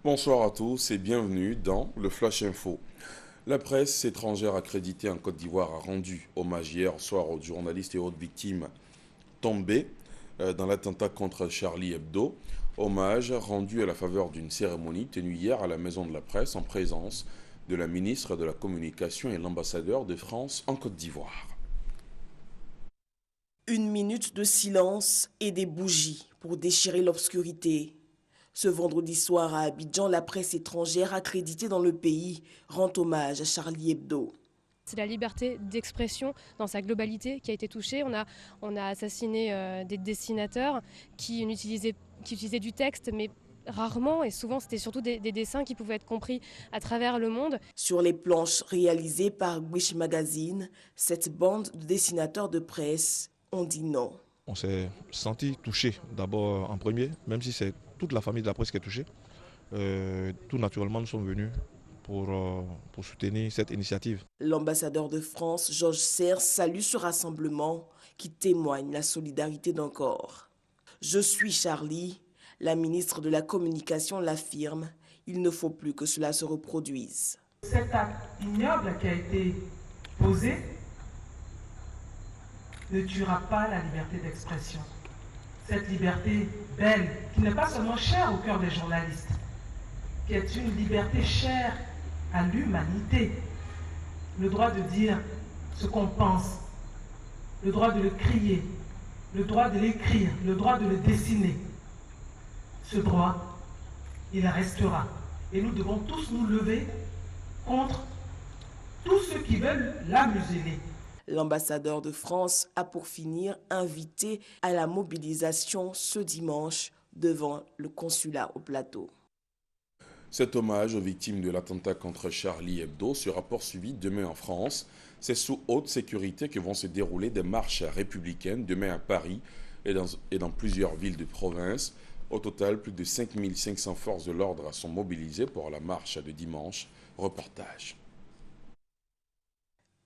Bonsoir à tous et bienvenue dans le Flash Info. La presse étrangère accréditée en Côte d'Ivoire a rendu hommage hier soir aux journalistes et autres victimes tombées dans l'attentat contre Charlie Hebdo. Hommage rendu à la faveur d'une cérémonie tenue hier à la Maison de la Presse en présence de la ministre de la Communication et l'ambassadeur de France en Côte d'Ivoire. Une minute de silence et des bougies pour déchirer l'obscurité. Ce vendredi soir à Abidjan, la presse étrangère accréditée dans le pays rend hommage à Charlie Hebdo. C'est la liberté d'expression dans sa globalité qui a été touchée. On a assassiné des dessinateurs qui utilisaient du texte, mais rarement, et souvent c'était surtout des dessins qui pouvaient être compris à travers le monde. Sur les planches réalisées par Wish Magazine, cette bande de dessinateurs de presse ont dit non. On s'est senti touché d'abord en premier, même si c'est toute la famille de la presse qui est touchée. Tout naturellement, nous sommes venus pour soutenir cette initiative. L'ambassadeur de France, Georges Serres, salue ce rassemblement qui témoigne la solidarité d'un corps. Je suis Charlie, la ministre de la Communication l'affirme, il ne faut plus que cela se reproduise. Cet acte ignoble qui a été posé ne tuera pas la liberté d'expression. Cette liberté belle, qui n'est pas seulement chère au cœur des journalistes, qui est une liberté chère à l'humanité. Le droit de dire ce qu'on pense, le droit de le crier, le droit de l'écrire, le droit de le dessiner. Ce droit, il restera. Et nous devons tous nous lever contre tous ceux qui veulent la museler. L'ambassadeur de France a pour finir invité à la mobilisation ce dimanche devant le consulat au plateau. Cet hommage aux victimes de l'attentat contre Charlie Hebdo sera poursuivi demain en France. C'est sous haute sécurité que vont se dérouler des marches républicaines demain à Paris et dans plusieurs villes de province. Au total, plus de 5500 forces de l'ordre sont mobilisées pour la marche de dimanche. Reportage.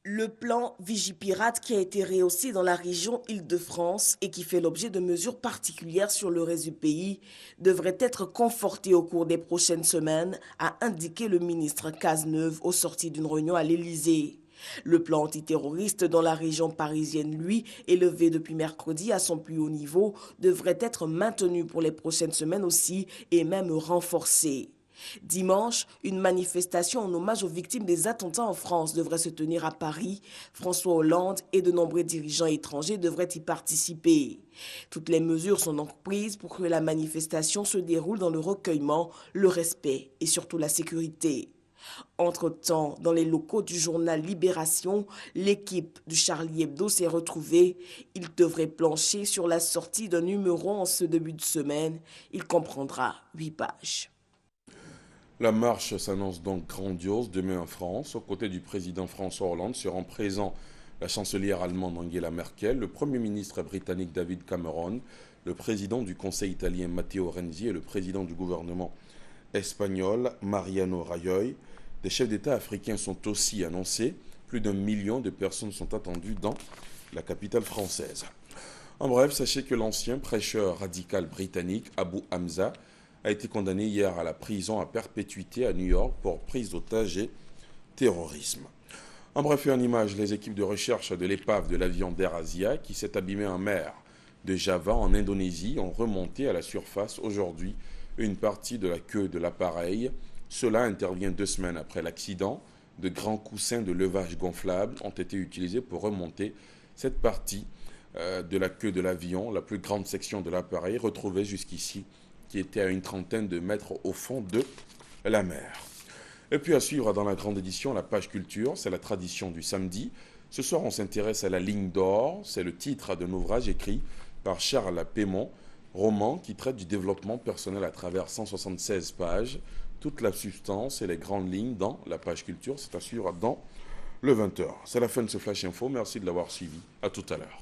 Le plan Vigipirate qui a été rehaussé dans la région Île-de-France et qui fait l'objet de mesures particulières sur le reste du pays devrait être conforté au cours des prochaines semaines, a indiqué le ministre Cazeneuve au sorti d'une réunion à l'Élysée. Le plan antiterroriste dans la région parisienne, lui, élevé depuis mercredi à son plus haut niveau, devrait être maintenu pour les prochaines semaines aussi et même renforcé. Dimanche, une manifestation en hommage aux victimes des attentats en France devrait se tenir à Paris. François Hollande et de nombreux dirigeants étrangers devraient y participer. Toutes les mesures sont donc prises pour que la manifestation se déroule dans le recueillement, le respect et surtout la sécurité. Entre-temps, dans les locaux du journal Libération, l'équipe du Charlie Hebdo s'est retrouvée. Il devrait plancher sur la sortie d'un numéro en ce début de semaine. Il comprendra 8 pages. La marche s'annonce donc grandiose demain en France. Aux côtés du président François Hollande seront présents la chancelière allemande Angela Merkel, le premier ministre britannique David Cameron, le président du Conseil italien Matteo Renzi et le président du gouvernement espagnol Mariano Rajoy. Des chefs d'État africains sont aussi annoncés. Plus d'1 million de personnes sont attendues dans la capitale française. En bref, sachez que l'ancien prêcheur radical britannique Abu Hamza a été condamné hier à la prison à perpétuité à New York pour prise d'otage et terrorisme. En bref et en image, les équipes de recherche de l'épave de l'avion d'Air Asia qui s'est abîmé en mer de Java en Indonésie ont remonté à la surface aujourd'hui une partie de la queue de l'appareil. Cela intervient 2 semaines après l'accident. De grands coussins de levage gonflables ont été utilisés pour remonter cette partie de la queue de l'avion, la plus grande section de l'appareil retrouvée jusqu'ici, qui était à une trentaine de mètres au fond de la mer. Et puis à suivre dans la grande édition, la page culture, c'est la tradition du samedi. Ce soir, on s'intéresse à la ligne d'or, c'est le titre d'un ouvrage écrit par Charles Pémont, roman qui traite du développement personnel à travers 176 pages. Toute la substance et les grandes lignes dans la page culture, c'est à suivre dans le 20h. C'est la fin de ce Flash Info, merci de l'avoir suivi, à tout à l'heure.